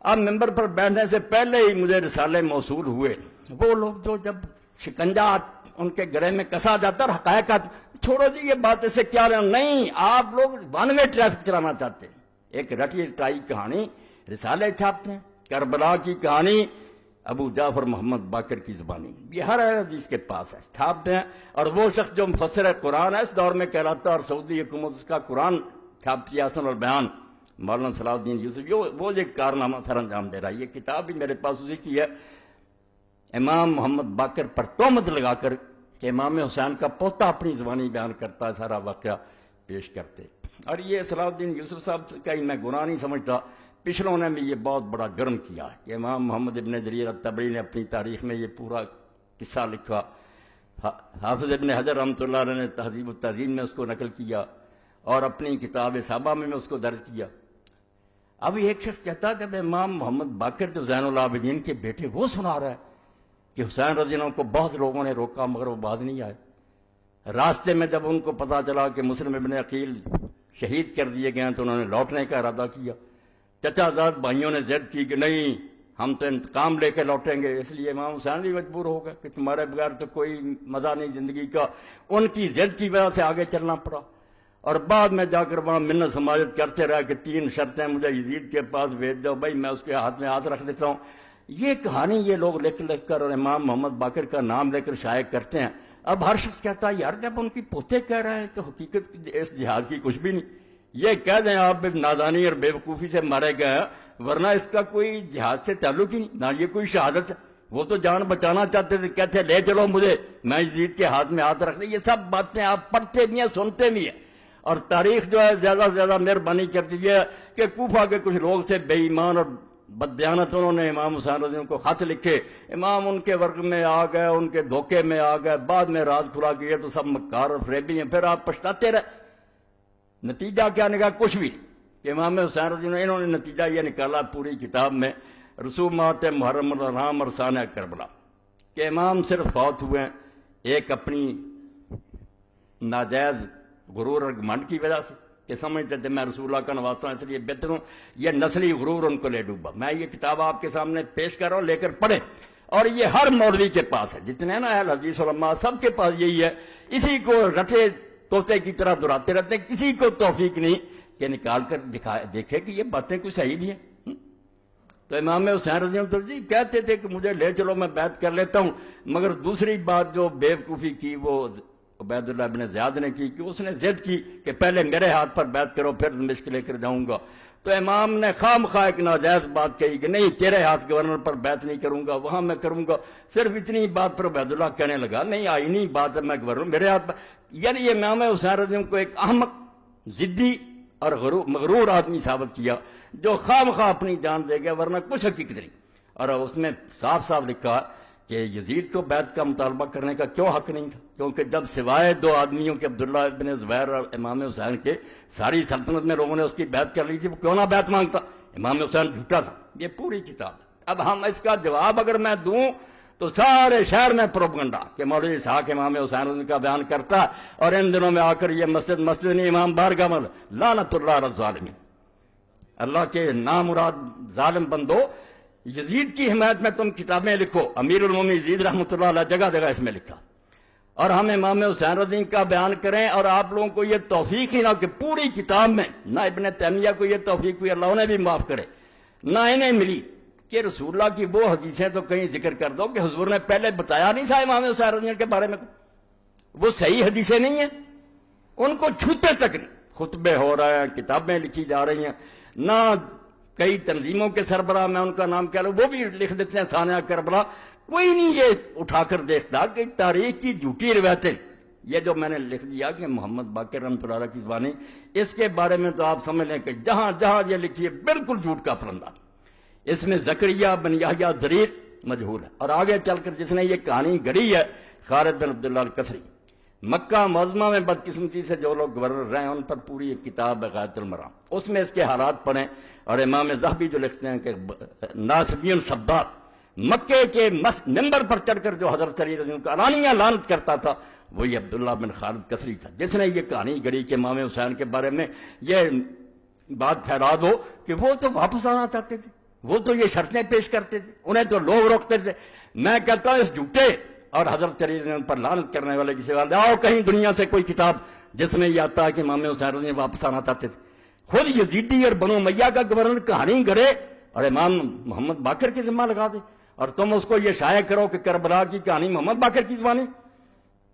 اب ممبر پر بیٹھنے سے پہلے ہی مجھے رسالے موصول ہوئے، وہ لوگ جو جب شکنجہ ان کے گلے میں کسا جاتا اور حقائق چھوڑو جی یہ بات اس سے کیا نہیں، آپ لوگ ون وے ٹریفک چلانا چاہتے ہیں، ایک رٹی رٹائی کہانی رسالے چھاپتے ہیں، کربلا کی کہانی ابو جعفر محمد باقر کی زبانی، یہ ہر حدیث کے پاس ہے، چھاپتے ہیں۔ اور وہ شخص جو مفسر قرآن ہے اس دور میں کہلاتا ہے، اور سعودی حکومت اس کا قرآن چھاپتی ہے، حسن البیان مولانا صلاح الدین یوسف، وہ یہ کارنامہ سر انجام دے رہا ہے۔ یہ کتاب بھی میرے پاس اسی کی ہے، امام محمد باقر پر تہمت لگا کر کہ امام حسین کا پوتا اپنی زبانی بیان کرتا ہے، سارا واقعہ پیش کرتے۔ اور یہ صلاح الدین یوسف صاحب کا ہی میں گناہ نہیں سمجھتا، پچھلوں نے بھی یہ بہت بڑا جرم کیا کہ امام محمد ابن جریر الطبری نے اپنی تاریخ میں یہ پورا قصہ لکھا، حافظ ابن حجر رحمۃ اللہ علیہ نے تہذیب التہذیب میں اس کو نقل کیا، اور اپنی کتاب صحابہ میں اس کو درج کیا۔ اب ایک شخص کہتا ہے جب امام محمد باقر جو زین العابدین کے بیٹے وہ سنا رہا ہے کہ حسین رضی اللہ عنہ کو بہت لوگوں نے روکا مگر وہ بعد نہیں آئے، راستے میں جب ان کو پتا چلا کہ مسلم ابن عقیل شہید کر دیے گئے ہیں تو انہوں نے لوٹنے کا ارادہ کیا، چچا زاد بھائیوں نے ضد کی کہ نہیں ہم تو انتقام لے کے لوٹیں گے، اس لیے امام حسین بھی مجبور ہو گئے کہ تمہارے بغیر تو کوئی مزہ نہیں زندگی کا، ان کی ضد کی وجہ سے آگے چلنا پڑا، اور بعد میں جا کر وہاں منت سماجت کرتے رہے کہ 3 شرطیں مجھے یزید کے پاس بھیج دو، بھائی میں اس کے ہاتھ میں ہاتھ رکھ دیتا ہوں۔ یہ کہانی یہ لوگ لکھ لکھ کر اور امام محمد باقر کا نام لے کر شائع کرتے ہیں۔ اب ہر شخص کہتا ہے یار جب ان کی پوتے کہہ رہے ہیں تو حقیقت اس جہاد کی کچھ بھی نہیں، یہ کہہ دیں آپ نادانی اور بے وقوفی سے مارے گئے ہیں، ورنہ اس کا کوئی جہاد سے تعلق ہی نہیں، نہ یہ کوئی شہادت ہے، وہ تو جان بچانا چاہتے تھے، کہتے لے چلو مجھے میں یزید کے ہاتھ میں ہاتھ رکھ دیں۔ یہ سب باتیں آپ پڑھتے بھی ہیں سنتے بھی ہیں، اور تاریخ جو ہے زیادہ سے زیادہ مہربانی کرتی ہے کہ کوفہ کے کچھ لوگ سے بے ایمان اور بددیانت انہوں نے امام حسین رضی اللہ عنہ کو خط لکھے، امام ان کے ورق میں آ گئے، ان کے دھوکے میں آ گئے، بعد میں راز کھلا کہ یہ تو سب مکار اور فریبی ہیں، پھر آپ پچھتاتے رہے۔ نتیجہ کیا نکلا؟ کچھ بھی کہ امام حسین رضی اللہ عنہ انہوں نے نتیجہ یہ نکالا پوری کتاب میں رسومات محرم الحرام اور سانحہ کربلا کہ امام صرف فوت ہوئے ہیں ایک اپنی ناجائز غرور اور گھمنڈ کی وجہ سے کہ سمجھتے تھے میں رسول اللہ کا نواسہ ہوں اس لیے بہتر ہوں، یہ نسلی غرور ان کو لے ڈوبا۔ میں یہ کتاب آپ کے سامنے پیش کر رہا ہوں، لے کر پڑھیں، اور یہ ہر مولوی کے پاس ہے، جتنے ہیں نا اہل حدیث علماء سب کے پاس یہی ہے، اسی کو رٹے طوطے کی طرح دہراتے رہتے ہیں، کسی کو توفیق نہیں کہ نکال کر دیکھے کہ یہ باتیں کوئی صحیح نہیں ہیں۔ تو امام حسین رضی اللہ عنہ جی کہتے تھے کہ مجھے لے چلو میں بیعت کر لیتا ہوں، مگر دوسری بات جو بے وقوفی کی وہ عبید اللہ ابن زیاد نے کی کہ اس نے ضد کی کہ پہلے میرے ہاتھ پر بیعت کرو پھر دمشق لے کر جاؤں گا، تو امام نے خام خواہ ایک ناجائز بات کہی کہ نہیں تیرے ہاتھ گورنر پر بیعت نہیں کروں گا، وہاں میں کروں گا، صرف اتنی بات پر عبید اللہ کہنے لگا نہیں آئینی بات ہے میں گورنر میرے ہاتھ پر، یعنی یہ امام حسین رضی اللہ عنہ کو ایک احمق ضدی اور مغرور آدمی ثابت کیا جو خام خواہ اپنی جان دے گیا ورنہ کچھ حقیقت نہیں۔ اور اس میں صاف صاف لکھا کہ یزید کو بیعت کا مطالبہ کرنے کا کیوں حق نہیں تھا، کیونکہ جب سوائے 2 آدمیوں کے عبداللہ ابن زبیر اور امام حسین کے ساری سلطنت میں لوگوں نے اس کی بیعت کر لی تھی، وہ کیوں نہ بیعت مانگتا؟ امام حسین جھوٹا تھا، یہ پوری کتاب ہے۔ اب ہم اس کا جواب اگر میں دوں تو سارے شہر میں پروپگنڈا کہ مولوی اسحاق امام حسین کا بیان کرتا، اور ان دنوں میں آ کر یہ مسجد نہیں امام بارگاہ میں، لعنت اللہ علی الظالمین، اللہ کے نامراد ظالم بندو، یزید کی حمایت میں تم کتابیں لکھو، امیر المومنین یزید رحمۃ اللہ علیہ جگہ جگہ اس میں لکھا، اور ہم امام حسین رضی کا بیان کریں، اور آپ لوگوں کو یہ توفیق ہی نہ کہ پوری کتاب میں نہ ابن تیمیہ کو یہ توفیق ہوئی، اللہ انہیں بھی معاف کرے، نہ انہیں ملی کہ رسول اللہ کی وہ حدیثیں تو کہیں ذکر کر دو کہ حضور نے پہلے بتایا نہیں تھا امام حسین رضی کے بارے میں، وہ صحیح حدیثیں نہیں ہیں، ان کو چھوتے تک نہیں، خطبے ہو رہے ہیں، کتابیں لکھی جا رہی ہیں، نہ کئی تنظیموں کے سربراہ میں ان کا نام کہہ لوں وہ بھی لکھ دیتے ہیں سانحہ کربلا، کوئی نہیں یہ اٹھا کر دیکھتا کہ تاریخ کی جھوٹی روایتیں، یہ جو میں نے لکھ دیا کہ محمد باقر رحمۃ اللہ علیہ کی زبانی، اس کے بارے میں تو آپ سمجھ لیں کہ جہاں جہاں یہ لکھی ہے بالکل جھوٹ کا پرندہ، اس میں زکریا بن یحییٰ ضریر مجہول ہے، اور آگے چل کر جس نے یہ کہانی گڑھی ہے خالد بن عبداللہ الکسری، مکہ معظمہ میں بدقسمتی سے جو لوگ گورنر رہے ہیں ان پر پوری ایک کتاب ہے غایۃ المرام، اس میں اس کے حالات پڑھیں، اور امام ذہبی جو لکھتے ہیں کہ ناصبین سبات مکے کے ممبر پر چڑھ کر جو حضرت علی رضی اللہ عنہ کا علانیہ لعنت کرتا تھا وہی عبداللہ بن خالد کسری تھا، جس نے یہ کہانی گڑھی کہ امام حسین کے بارے میں یہ بات پھیلا دو کہ وہ تو واپس آنا چاہتے تھے، وہ تو یہ شرطیں پیش کرتے تھے، انہیں تو لوگ روکتے تھے۔ میں کہتا ہوں اس جھوٹے اور حضرت علی رضی اللہ عنہ پر لعنت کرنے والے کسی والے آؤ کہیں دنیا سے کوئی کتاب جس میں یہ آتا ہے کہ امام حسین رضی اللہ عنہ واپس آنا چاہتے تھے۔ خود یزیدی اور بنو امیہ کا گورنر کہانی گڑے اور امام محمد باقر کی ذمہ لگا دے، اور تم اس کو یہ شائع کرو کہ کربلا کی کہانی محمد باقر کی زبانی۔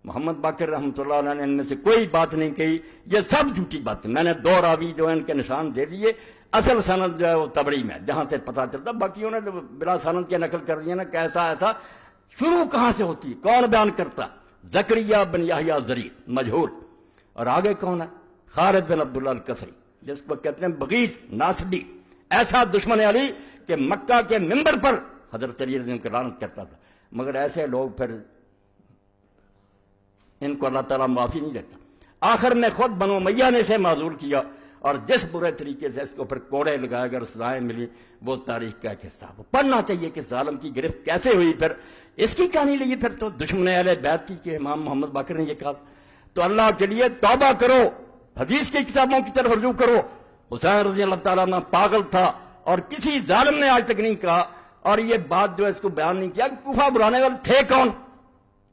محمد باقر رحمۃ اللہ علیہ نے ان میں سے کوئی بات نہیں کہی، یہ سب جھوٹی باتیں۔ میں نے 2 راوی جو ان کے نشان دے دیے، اصل سند جو ہے وہ تبری میں جہاں سے پتہ چلتا، باقی انہوں نے بلا سند کی نقل کر دیا نا، کیسا ایسا شروع کہاں سے ہوتی ہے، کون بیان کرتا؟ زکریا بن یحییٰ زری مجہول، اور آگے کون ہے؟ خالد بن عبداللہ الکسری، جس کو کہتے ہیں بغیث ناصبی، ایسا دشمن علی کہ مکہ کے منبر پر حضرت علی رضی اللہ عنہ کی لعنت کرتا تھا۔ مگر ایسے لوگ پھر ان کو اللہ تعالیٰ معافی نہیں دیتا۔ آخر میں خود بنو امیہ نے اسے معذور کیا، اور جس برے طریقے سے اس کو پھر کوڑے لگائے گا، سزائیں ملی، وہ تاریخ کا ایک حصہ وہ پڑھنا چاہیے کہ ظالم کی گرفت کیسے ہوئی۔ پھر اس کی کہانی لئی پھر تو دشمن اہل بیت کی کہ امام محمد باقر نے یہ کہا۔ تو اللہ کے لیے توبہ کرو، حدیث کی کتابوں کی طرف رجوع کرو۔ حسین رضی اللہ تعالیٰ عنہ پاگل تھا، اور کسی ظالم نے آج تک نہیں کہا، اور یہ بات جو ہے اس کو بیان نہیں کیا کہ کوفہ بلانے والے تھے کون؟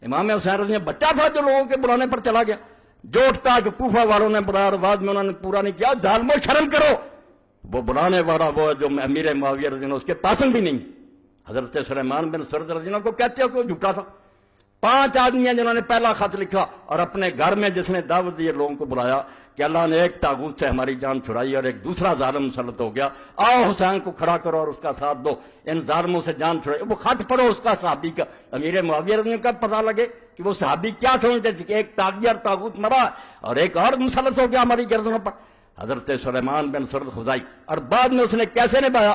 امام حسین رضی اللہ بچہ تھا جو لوگوں کے بلانے پر چلا گیا، جو اٹھتا کہ کوفہ والوں نے بلایا اور بعد میں انہوں نے پورا نہیں کیا۔ ظالموں شرم کرو، وہ بلانے والا وہ جو امیر معاویہ رضی اللہ اس کے پاسنگ بھی نہیں۔ حضرت سلیمان بن سرد رضی اللہ کو کہتے ہو کہ وہ جھوٹا تھا۔ 5 آدمی ہیں جنہوں نے پہلا خط لکھا، اور اپنے گھر میں جس نے دعوت دی لوگوں کو بلایا کہ اللہ نے ایک طاغوت سے ہماری جان چھڑائی اور ایک دوسرا ظالم مسلط ہو گیا، آؤ حسین کو کھڑا کرو اور اس کا ساتھ دو، ان ظالموں سے جان چھڑائی۔ وہ خط پڑھو اس کا صحابی کا، امیر معاویہ رضی اللہ کا پتہ لگے کہ وہ صحابی کیا سمجھتے تھے کہ ایک طاغیہ اور طاغوت مرا اور ایک اور مسلط ہو گیا ہماری گردنوں پر۔ حضرت سلیمان بن سرد خزائی، اور بعد میں اس نے کیسے نبھایا؟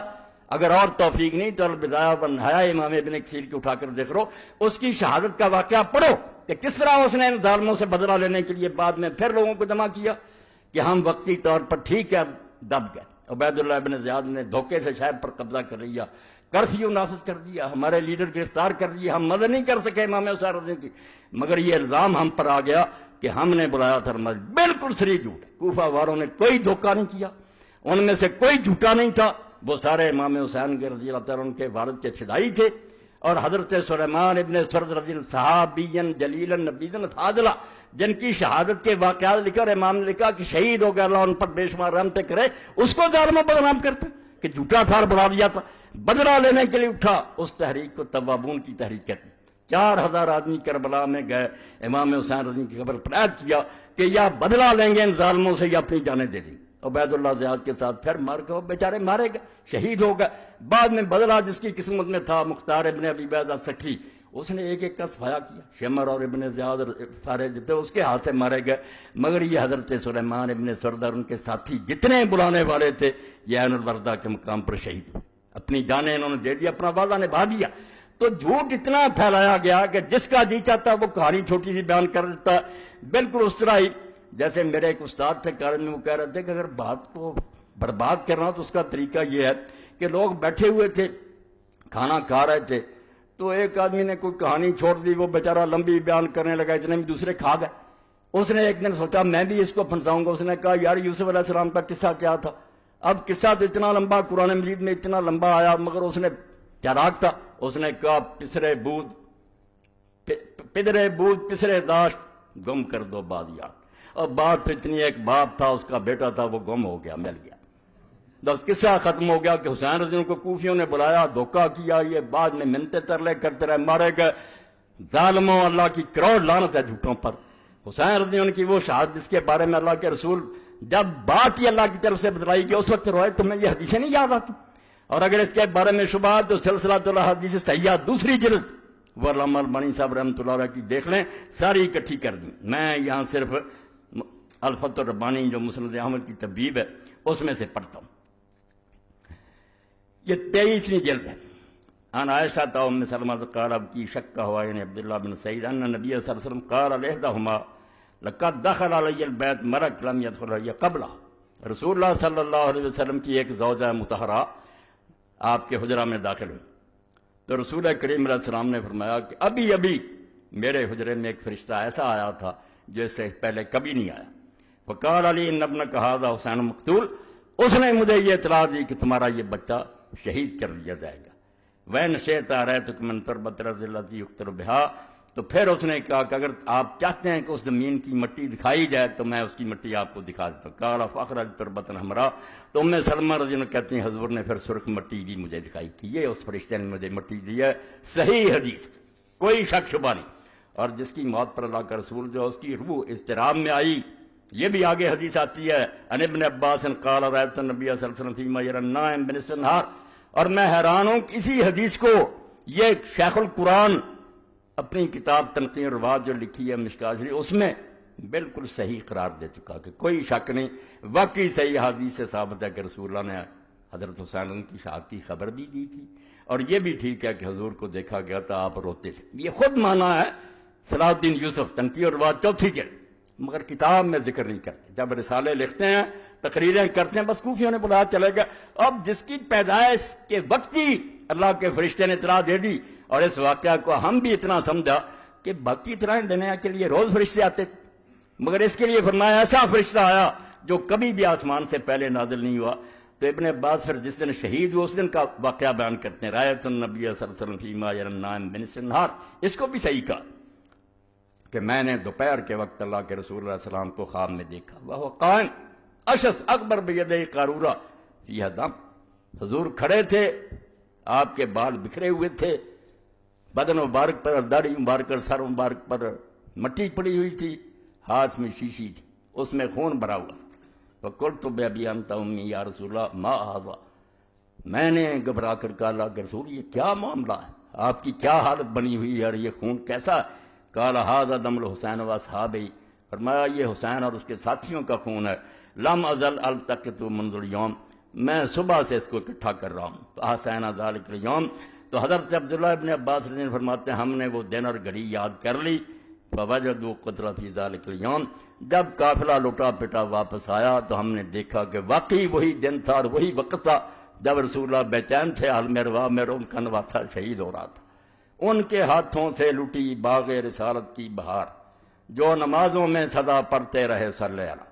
اگر اور توفیق نہیں تو البدایہ والنہایہ امام ابن کثیر کی اٹھا کر دیکھ رہو، اس کی شہادت کا واقعہ پڑھو کہ کس طرح اس نے ان ظالموں سے بدلہ لینے کے لیے بعد میں پھر لوگوں کو جمع کیا کہ ہم وقتی طور پر ٹھیک ہے دب گئے۔ عبید اللہ ابن زیاد نے دھوکے سے شہر پر قبضہ کر لیا، کرفیو نافذ کر دیا، ہمارے لیڈر گرفتار کر لیے، ہم مدد نہیں کر سکے امام حسین رضی اللہ کی، مگر یہ الزام ہم پر آ گیا کہ ہم نے بلایا تھا۔ بالکل صریح جھوٹ، کوفہ والوں نے کوئی دھوکہ نہیں کیا، ان میں سے کوئی جھوٹا نہیں تھا، وہ سارے امام حسین کے رضی اللہ تعالیٰ عنہ کے والد کے فدائی تھے۔ اور حضرت سلیمان ابن سرد رضی اللہ صحابین جلیلا نبیذا فاضلا، جن کی شہادت کے واقعات لکھا اور امام نے لکھا کہ شہید ہو گیا، اللہ ان پر بے شمار رحمتیں کرے، اس کو ظالموں بدنام کرتے کہ جھوٹا تھا اور بلا دیا تھا، بدلہ لینے کے لیے اٹھا۔ اس تحریک کو توابون کی تحریک کہتے ہیں۔ 4000 آدمی کربلا میں گئے، امام حسین رضی اللہ کی خبر پر عہد کیا کہ یا بدلہ لیں گے ان ظالموں سے یا اپنی جانیں دے دیں گے۔ عبید اللہ زیاد کے ساتھ پھر مار کے بیچارے مارے گئے، شہید ہو گئے۔ بعد میں بدلہ جس کی قسمت میں تھا، مختار ابن ابی عبیدہ سٹھی، اس نے ایک ایک کا صفایا کیا، شمر اور ابن زیاد سارے جتنے اس کے ہاتھ سے مارے گئے۔ مگر یہ حضرت سلیمان ابن سرد اور ان کے ساتھی جتنے بلانے والے تھے یہ عین الوردہ کے مقام پر شہید ہوئے، اپنی جانیں انہوں نے دے دیا، اپنا وعدہ نبھا دیا۔ تو جھوٹ اتنا پھیلایا گیا کہ جس کا جی چاہتا وہ کہانی چھوٹی سی بیان کر دیتا۔ بالکل اس طرح ہی جیسے میرے ایک استاد تھے کالج میں، وہ کہہ رہے تھے کہ اگر بات کو برباد کرنا تو اس کا طریقہ یہ ہے کہ لوگ بیٹھے ہوئے تھے، کھانا کھا رہے تھے، تو ایک آدمی نے کوئی کہانی چھوڑ دی، وہ بیچارہ لمبی بیان کرنے لگا، اتنے میں دوسرے کھا گئے۔ اس نے ایک دن سوچا میں بھی اس کو پھنساؤں گا، اس نے کہا یار یوسف علیہ السلام کا قصہ کیا تھا؟ اب قصہ تو اتنا لمبا قرآن مجید میں اتنا لمبا آیا، مگر اس نے چالاک تھا، اس نے کہا پدرے بود پسرے داشت گم کر دو بادیات۔ اور بات اتنی، ایک باپ تھا، اس کا بیٹا تھا، وہ گم ہو گیا، مل گیا، بس قصہ ختم ہو گیا کہ حسین رضی اللہ کو کوفیوں نے بلایا، دھوکہ کیا، یہ بعد میں منتیں ترلے کرتے رہے، مارے گئے۔ ظالموں، اللہ کی کروڑ لعنت ہے جھوٹوں پر۔ حسین رضی اللہ کی وہ شہادت جس کے بارے میں اللہ کے رسول جب بات ہی اللہ کی طرف سے بتلائی گئی اس وقت روئے، تمہیں یہ حدیثیں نہیں یاد آتی؟ اور اگر اس کے بارے میں شبہات تو سلسلۃ الاحادیث صحیحہ دوسری جلد وہ علامہ البانی صاحب رحمۃ اللہ علیہ کی دیکھ لیں، ساری اکٹھی کر دیں۔ میں یہاں صرف الفتح الربانی جو مسند احمد کی تبیب ہے اس میں سے پڑھتا ہوں۔ یہ 23ویں جلد ہے۔ عن عائشہ ام سلمہ قال اب کی شک ہوا یعنی عبداللہ بن سعید ان نبی صلی اللہ علیہ وسلم قال لإحداهما لقد دخل علی البیت مرک لم يدخل علی قبلہ۔ رسول اللہ صلی اللہ علیہ وسلم کی ایک زوجہ مطہرہ آپ کے حجرہ میں داخل ہوئی تو رسول کریم علیہ السلام نے فرمایا کہ ابھی ابھی میرے حجرے میں ایک فرشتہ ایسا آیا تھا جو اس سے پہلے کبھی نہیں آیا۔ فقال علی ان ابنک ھذا حسین مقتول، اس نے مجھے یہ اطلاع دی کہ تمہارا یہ بچہ شہید کر دیا جائے گا۔ وین شئت اریتک من تربۃ الارض التی یقتل بہا، تو پھر اس نے کہا کہ اگر آپ چاہتے ہیں کہ اس زمین کی مٹی دکھائی جائے تو میں اس کی مٹی آپ کو دکھا دیتا ہوں۔ قال فاخرج تربۃ حمراء، تو ام سلمہ رضی اللہ عنہ کہتی ہیں حضور نے پھر سرخ مٹی بھی مجھے دکھائی کہ یہ اس فرشتے نے مجھے مٹی دی ہے۔ صحیح حدیث، کوئی شک شبہ نہیں۔ اور جس کی موت پر اللہ کا رسول جو اس کی روح اضطراب میں آئی، یہ بھی آگے حدیث آتی ہے، عن ابن عباس قال رأیت النبی صلی اللہ علیہ وسلم فیما یری النائم بنصف النہار، اور میں حیران ہوں کہ اسی حدیث کو یہ شیخ القرآن اپنی کتاب تنقیح الروات جو لکھی ہے مشکوٰۃ شریف، اس میں بالکل صحیح قرار دے چکا کہ کوئی شک نہیں، واقعی صحیح حدیث سے ثابت ہے کہ رسول اللہ نے حضرت حسین کی شہادت کی خبر بھی دی تھی، اور یہ بھی ٹھیک ہے کہ حضور کو دیکھا گیا تھا آپ روتے تھے۔ یہ خود مانا ہے صلاح الدین یوسف تنقیح الروات چوتھی جلد، مگر کتاب میں ذکر نہیں کرتے۔ جب رسالے لکھتے ہیں، تقریریں کرتے ہیں، بس کوفیوں نے بلایا چلے گا۔ اب جس کی پیدائش کے وقت ہی اللہ کے فرشتے نے اطلاع دے دی، اور اس واقعہ کو ہم بھی اتنا سمجھا کہ باقی اطلاع دینے کے لیے روز فرشتے آتے تھے، مگر اس کے لیے فرمایا ایسا فرشتہ آیا جو کبھی بھی آسمان سے پہلے نازل نہیں ہوا۔ تو ابن عباس پھر جس دن شہید ہوئے اس دن کا واقعہ بیان کرتے ہیں، رأیت النبی صلی اللہ علیہ وسلم فیما یری النائم بنصف النہار، اس کو بھی صحیح کہا کہ میں نے دوپہر کے وقت اللہ کے رسول اللہ علیہ وسلم کو خواب میں دیکھا، وہ قائم اشس اکبر بیدہ قارورہ فیہا دم، حضور کھڑے تھے، آپ کے بال بکھرے ہوئے تھے، بدن مبارک پر، داڑھی مبارک پر، سر مبارک پر مٹی پڑی ہوئی تھی، ہاتھ میں شیشی تھی، اس میں خون بھرا ہوا۔ فقلت بأبی انت امی یا رسول اللہ ما ھذا، میں نے گھبرا کر کہا اللہ کے رسول یہ کیا معاملہ ہے، آپ کی کیا حالت بنی ہوئی ہے اور یہ خون کیسا ہے؟ قال ھذا دم الحسین واصحابہ، فرمایا یہ حسین اور اس کے ساتھیوں کا خون ہے۔ لم ازل التقط منذ اليوم، میں صبح سے اس کو اکٹھا کر رہا ہوں۔ فاحسین ذلک اليوم، تو حضرت عبداللہ ابن عباس رضی اللہ عنہ فرماتے ہیں ہم نے وہ دن اور گھڑی یاد کر لی۔ فوجدوا قتل فی ذلک اليوم، جب قافلہ لٹا پٹا واپس آیا تو ہم نے دیکھا کہ واقعی وہی دن تھا اور وہی وقت تھا جب رسول اللہ بے چین تھے، عالم روا میں ان کا نواسا شہید ہو رہا تھا۔ ان کے ہاتھوں سے لٹی باغ رسالت کی بہار، جو نمازوں میں سدا پڑھتے رہے صلی اللہ علیہ